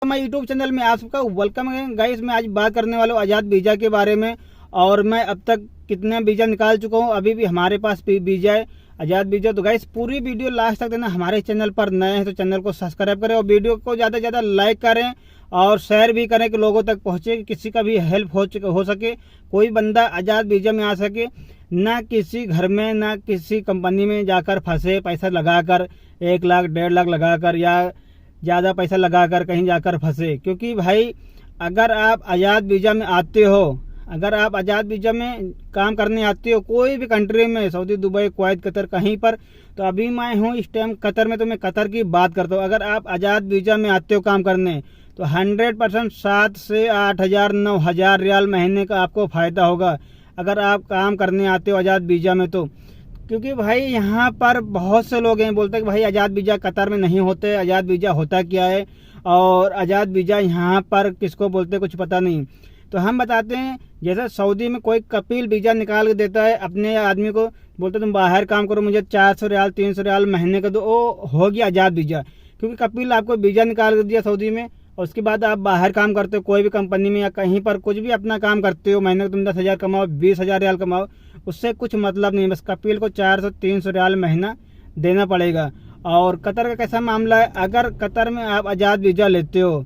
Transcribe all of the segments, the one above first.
My YouTube channel में आप सबका वेलकम है गाइस। मैं आज बात करने वाला हूँ आज़ाद वीज़ा के बारे में। और मैं अब तक कितना वीज़ा निकाल चुका हूँ, अभी भी हमारे पास वीज़ा है आज़ाद वीज़ा। तो गाइस पूरी वीडियो लास्ट तक देना। हमारे चैनल पर नए हैं तो चैनल को सब्सक्राइब करें और वीडियो को ज़्यादा से ज़्यादा लाइक करें और शेयर भी करें कि लोगों तक पहुँचे, किसी का भी हेल्प हो सके, कोई बंदा आज़ाद वीज़ा में आ सके, ना किसी घर में ना किसी कंपनी में जाकर फंसे, पैसा लगाकर 1 लाख 1.5 लाख लगाकर या ज़्यादा पैसा लगाकर कहीं जाकर फंसे। क्योंकि भाई अगर आप आज़ाद वीज़ा में आते हो, अगर आप आज़ाद वीज़ा में काम करने आते हो कोई भी कंट्री में, सऊदी, दुबई, कुवैत, कतर, कहीं पर, तो अभी मैं हूँ इस टाइम कतर में, तो मैं कतर की बात करता हूँ। अगर आप आज़ाद वीज़ा में आते हो काम करने तो 100% 7 से 8 हज़ार 9 हज़ार रियाल महीने का आपको फ़ायदा होगा अगर आप काम करने आते हो आज़ाद वीज़ा में। तो क्योंकि भाई यहाँ पर बहुत से लोग हैं बोलते हैं कि भाई आज़ाद वीज़ा कतर में नहीं होते, आज़ाद वीज़ा होता क्या है और आज़ाद वीज़ा यहाँ पर किसको बोलते कुछ पता नहीं। तो हम बताते हैं, जैसे सऊदी में कोई कपिल वीज़ा निकाल के देता है अपने आदमी को, बोलते तुम बाहर काम करो, मुझे 400 रियाल 300 रियाल महीने का दो, वो हो गया आज़ाद वीज़ा। क्योंकि कपिल आपको वीज़ा निकाल के दिया सऊदी में और उसके बाद आप बाहर काम करते हो कोई भी कंपनी में या कहीं पर कुछ भी अपना काम करते हो, महीने को तुम 10 हज़ार कमाओ 20 हज़ार रियाल कमाओ, उससे कुछ मतलब नहीं। बस कपिल को 400-300 रियाल महीना देना पड़ेगा। और कतर का कैसा मामला है, अगर कतर में आप आज़ाद वीज़ा लेते हो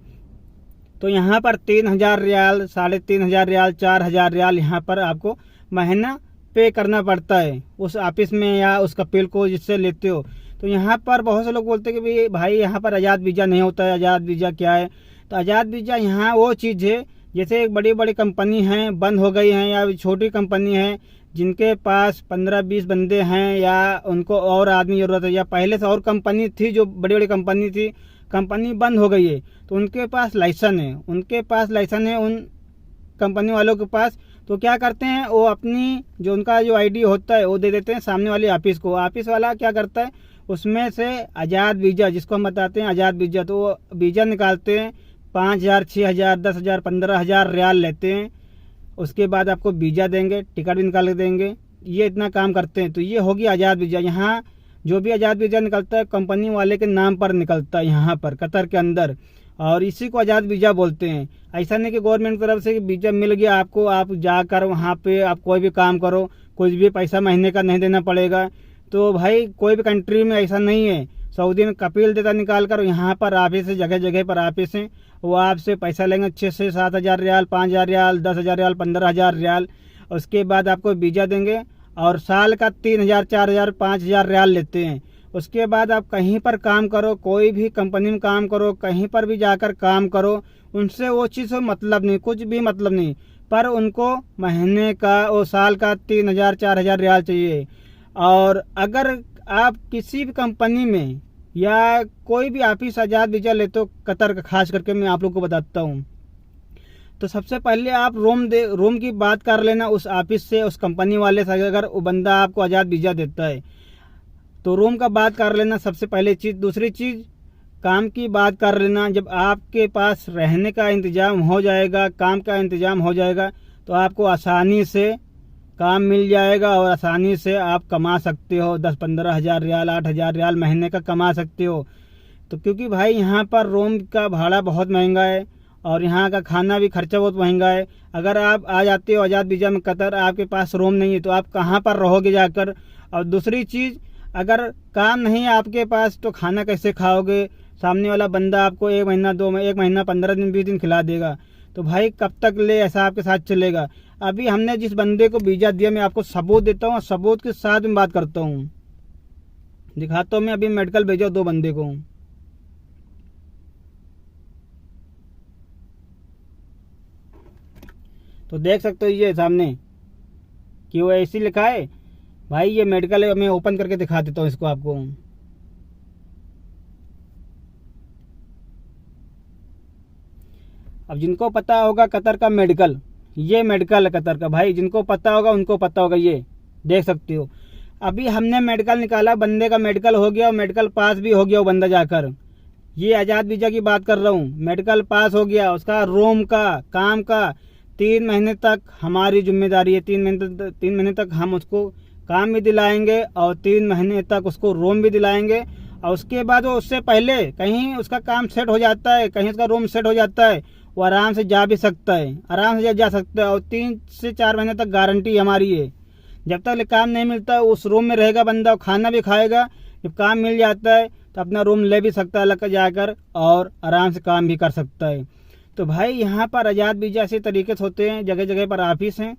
तो यहाँ पर 3,000 रियाल 3,500 रियाल 4,000 रियाल यहाँ पर आपको महीना पे करना पड़ता है उस ऑफिस में या उस कपिल को जिससे लेते हो। तो यहाँ पर बहुत से लोग बोलते हैं कि भाई यहाँ पर आज़ाद वीज़ा नहीं होता है, आज़ाद वीज़ा क्या है। तो आज़ाद वीज़ा यहाँ वो चीज़ है, जैसे एक बड़ी बड़ी कंपनी हैं बंद हो गई हैं या छोटी कंपनी है जिनके पास 15-20 बंदे हैं या उनको और आदमी ज़रूरत है, या पहले से और कंपनी थी जो बड़ी बड़ी कंपनी थी, कंपनी बंद हो गई है तो उनके पास लाइसेंस है, उन कंपनी वालों के पास। तो क्या करते हैं, वो अपनी जो उनका जो आईडी होता है वो दे देते हैं सामने वाले ऑफिस को। ऑफिस वाला क्या करता है, उसमें से आज़ाद वीज़ा जिसको हम बताते हैं आज़ाद वीज़ा, तो वो वीज़ा निकालते हैं 5,000 6,000 10,000 15,000 रियाल लेते हैं। उसके बाद आपको वीज़ा देंगे, टिकट भी निकाल के देंगे, ये इतना काम करते हैं। तो ये होगी आज़ाद वीज़ा। यहाँ जो भी आज़ाद वीज़ा निकलता है कंपनी वाले के नाम पर निकलता है यहाँ पर कतर के अंदर, और इसी को आज़ाद वीज़ा बोलते हैं। ऐसा नहीं कि गवर्नमेंट की तरफ से वीज़ा मिल गया आपको, आप जाकर वहाँ पे आप कोई भी काम करो, कुछ भी पैसा महीने का नहीं देना पड़ेगा। तो भाई कोई भी कंट्री में ऐसा नहीं है। सऊदी में कपिल देता निकाल कर, यहाँ पर ऑफिस है, जगह जगह पर ऑफिस हैं, वो आपसे पैसा लेंगे 6 से 7 हज़ार रियाल 5,000 रियाल 10,000 रियाल 15,000 रियाल। उसके बाद आपको वीज़ा देंगे और साल का 3,000 4,000 5,000 रियाल लेते हैं। उसके बाद आप कहीं पर काम करो, कोई भी कंपनी में काम करो, कहीं पर भी जाकर काम करो, उनसे वो चीज़ से मतलब नहीं, कुछ भी मतलब नहीं, पर उनको महीने का वो साल का 3,000 4,000 रियाल चाहिए। और अगर आप किसी भी कंपनी में या कोई भी ऑफिस आज़ाद वीज़ा लेते हो कतर का, खास करके मैं आप लोग को बताता हूँ, तो सबसे पहले आप रूम की बात कर लेना उस ऑफिस से, उस कंपनी वाले से। अगर वो बंदा आपको आज़ाद वीज़ा देता है तो रूम का बात कर लेना सबसे पहले चीज़। दूसरी चीज़ काम की बात कर लेना। जब आपके पास रहने का इंतज़ाम हो जाएगा, काम का इंतज़ाम हो जाएगा, तो आपको आसानी से काम मिल जाएगा और आसानी से आप कमा सकते हो 10-15 हज़ार रियाल 8 हज़ार रियाल महीने का कमा सकते हो। तो क्योंकि भाई यहाँ पर रूम का भाड़ा बहुत महंगा है और यहाँ का खाना भी खर्चा बहुत महंगा है। अगर आप आ जाते हो आज़ाद वीज़ा में कतर, आपके पास रूम नहीं है तो आप कहाँ पर रहोगे जाकर। और दूसरी चीज़, अगर काम नहीं है आपके पास तो खाना कैसे खाओगे, सामने वाला बंदा आपको 1 महीना 2 महीना 1 महीना 15 दिन 20 दिन खिला देगा, तो भाई कब तक ले ऐसा आपके साथ चलेगा। अभी हमने जिस बंदे को वीज़ा दिया, मैं आपको सबूत देता हूँ, सबूत के साथ में बात करता हूँ, दिखाता हूँ। मैं अभी मेडिकल भेजा 2 बंदे को, तो देख सकते हो ये सामने कि वो ऐसी लिखा है भाई, ये मेडिकल है। मैं ओपन करके दिखा देता हूँ इसको आपको। अब जिनको पता होगा कतर का मेडिकल, ये मेडिकल है कतर का भाई, जिनको पता होगा उनको पता होगा। ये देख सकते हो अभी हमने मेडिकल निकाला, बंदे का मेडिकल हो गया और मेडिकल पास भी हो गया वो बंदा जाकर। ये आज़ाद वीज़ा की बात कर रहा हूँ, मेडिकल पास हो गया, उसका रूम का काम का 3 महीने तक हमारी जिम्मेदारी है। 3 महीने तक हम उसको काम भी दिलाएंगे और 3 महीने तक उसको रूम भी दिलाएंगे और उसके बाद वो उससे पहले कहीं उसका काम सेट हो जाता है, कहीं उसका रूम सेट हो जाता है, वो आराम से जा भी सकता है, आराम से जा सकता है। और 3 से 4 महीने तक गारंटी हमारी है। जब तक काम नहीं मिलता उस रूम में रहेगा बंदा, खाना भी खाएगा। जब काम मिल जाता है तो अपना रूम ले भी सकता है अलग जाकर, और आराम से काम भी कर सकता है। तो भाई यहाँ पर आज़ाद वीज़ा ऐसे तरीके से होते हैं, जगह जगह पर ऑफिस हैं,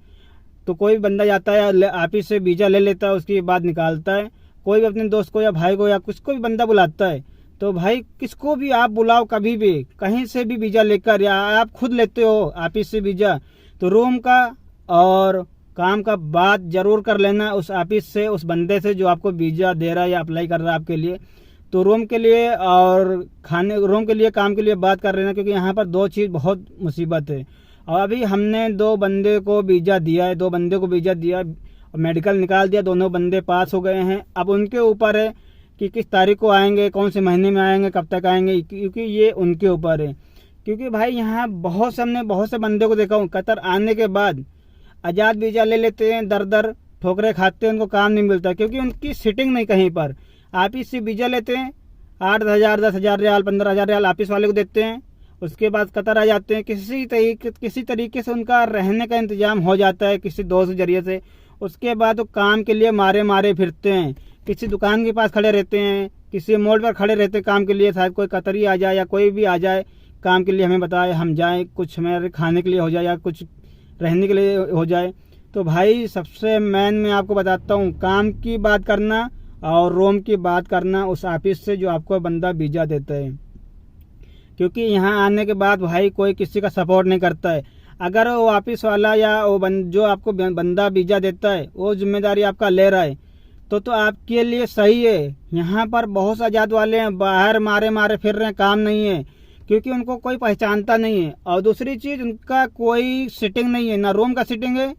तो कोई भी बंदा जाता है ऑफिस से वीज़ा ले लेता है, उसके बाद निकालता है। कोई भी अपने दोस्त को या भाई को या किसको भी बंदा बुलाता है, तो भाई किसको भी आप बुलाओ, कभी भी कहीं से भी वीज़ा लेकर, या आप खुद लेते हो ऑफिस से वीज़ा, तो रूम का और काम का बात जरूर कर लेना उस ऑफिस से, उस बंदे से जो आपको वीज़ा दे रहा है या अप्लाई कर रहा है आपके लिए। तो रूम के लिए और रूम के लिए, काम के लिए बात कर लेना, क्योंकि यहाँ पर 2 चीज़ बहुत मुसीबत है। और अभी हमने 2 बंदे को वीज़ा दिया है, 2 बंदे को वीज़ा दिया, मेडिकल निकाल दिया, दोनों बंदे पास हो गए हैं। अब उनके ऊपर है कि किस तारीख को आएंगे, कौन से महीने में आएंगे, कब तक आएंगे, क्योंकि ये उनके ऊपर है। क्योंकि भाई यहाँ बहुत से बंदे को देखा हूँ, कतर आने के बाद आज़ाद वीज़ा ले लेते हैं, दर दर ठोकरे खाते हैं, उनको काम नहीं मिलता, क्योंकि उनकी सिटिंग नहीं कहीं पर। ऑफिस से वीज़ा लेते हैं, 8,000 10,000 रियाल 15,000 रियाल ऑफिस वाले को देते हैं, उसके बाद कतर आ जाते हैं। किसी तरीके से उनका रहने का इंतजाम हो जाता है किसी दोस्त के जरिए से। उसके बाद वो काम के लिए मारे फिरते हैं, किसी दुकान के पास खड़े रहते हैं, किसी मोड़ पर खड़े रहते हैं काम के लिए। शायद कोई कतरी आ जाए या कोई भी आ जाए काम के लिए, हमें बताए, हम जाएं, कुछ हमारे खाने के लिए हो जाए या कुछ रहने के लिए हो जाए। तो भाई सबसे मेन मैं आपको बताता हूँ, काम की बात करना और रूम की बात करना उस ऑफिस से जो आपको बंदा वीज़ा देता है। क्योंकि यहाँ आने के बाद भाई कोई किसी का सपोर्ट नहीं करता है। अगर वो ऑफिस वाला या वो जो आपको बंदा वीज़ा देता है वो जिम्मेदारी आपका ले रहा है, तो आपके लिए सही है। यहाँ पर बहुत से आज़ाद वाले हैं, बाहर मारे फिर रहे हैं, काम नहीं है, क्योंकि उनको कोई पहचानता नहीं है। और दूसरी चीज़, उनका कोई सिटिंग नहीं है, ना रूम का सिटिंग है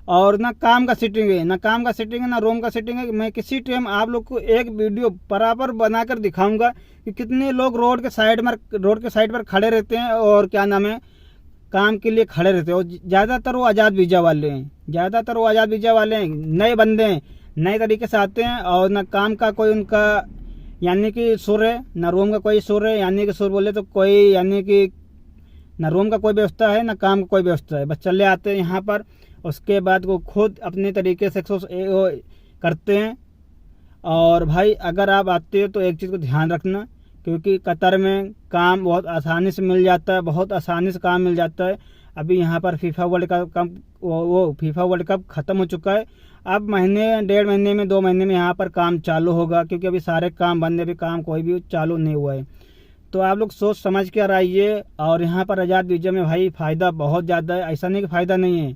और ना काम का सिटिंग है, ना रूम का सिटिंग है। मैं किसी टाइम आप लोग को एक वीडियो बराबर बनाकर दिखाऊंगा कि कितने लोग रोड के साइड पर खड़े रहते हैं और क्या नाम है, काम के लिए खड़े रहते हैं। और ज़्यादातर वो आज़ाद वीज़ा वाले हैं, नए बंदे हैं, नए तरीके से आते हैं, और ना काम का कोई उनका यानी कि सुर है, ना रूम का कोई सुर है, यानी कि सुर बोले तो कोई, यानी कि ना रूम का कोई व्यवस्था है, ना काम का कोई व्यवस्था है। बस चले आते हैं यहाँ पर, उसके बाद वो खुद अपने तरीके से करते हैं। और भाई अगर आप आते हो तो एक चीज़ को ध्यान रखना, क्योंकि कतर में काम बहुत आसानी से मिल जाता है, बहुत आसानी से काम मिल जाता है। अभी यहाँ पर फीफा वर्ल्ड कप ख़त्म हो चुका है। अब महीने 1.5 महीने में 2 महीने में यहाँ पर काम चालू होगा, क्योंकि अभी सारे काम बंद है, अभी काम कोई भी चालू नहीं हुआ है। तो आप लोग सोच समझ कर आइए। और यहाँ पर आज़ाद वीज़ा में भाई फ़ायदा बहुत ज़्यादा है, ऐसा नहीं कि फ़ायदा नहीं है।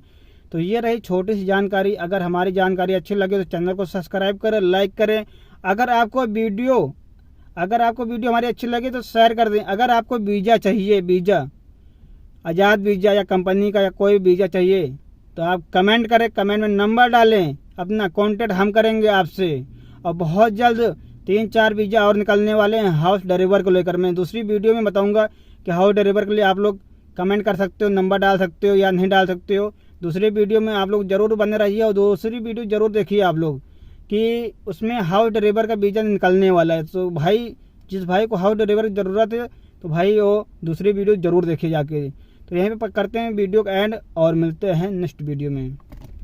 तो ये रही छोटी सी जानकारी। अगर हमारी जानकारी अच्छी लगे तो चैनल को सब्सक्राइब करें, लाइक करें। अगर आपको वीडियो हमारी अच्छी लगे तो शेयर कर दें। अगर आपको वीज़ा चाहिए, आज़ाद वीज़ा या कंपनी का या कोई वीज़ा चाहिए, तो आप कमेंट करें, कमेंट में नंबर डालें, अपना कांटेक्ट हम करेंगे आपसे। और बहुत जल्द 3-4 वीज़ा और निकलने वाले हैं हाउस ड्राइवर को लेकर। मैं दूसरी वीडियो में बताऊंगा कि हाउस ड्राइवर के लिए आप लोग कमेंट कर सकते हो, नंबर डाल सकते हो या नहीं डाल सकते हो। दूसरी वीडियो में आप लोग जरूर बने रहिए, और दूसरी वीडियो जरूर देखिए आप लोग कि उसमें हाउस ड्राइवर का वीज़ा निकलने वाला है। तो भाई जिस भाई को हाउस ड्राइवर की ज़रूरत है, तो भाई वो दूसरी वीडियो जरूर देखिए जाके। तो यहीं पे करते हैं वीडियो का एंड, और मिलते हैं नेक्स्ट वीडियो में।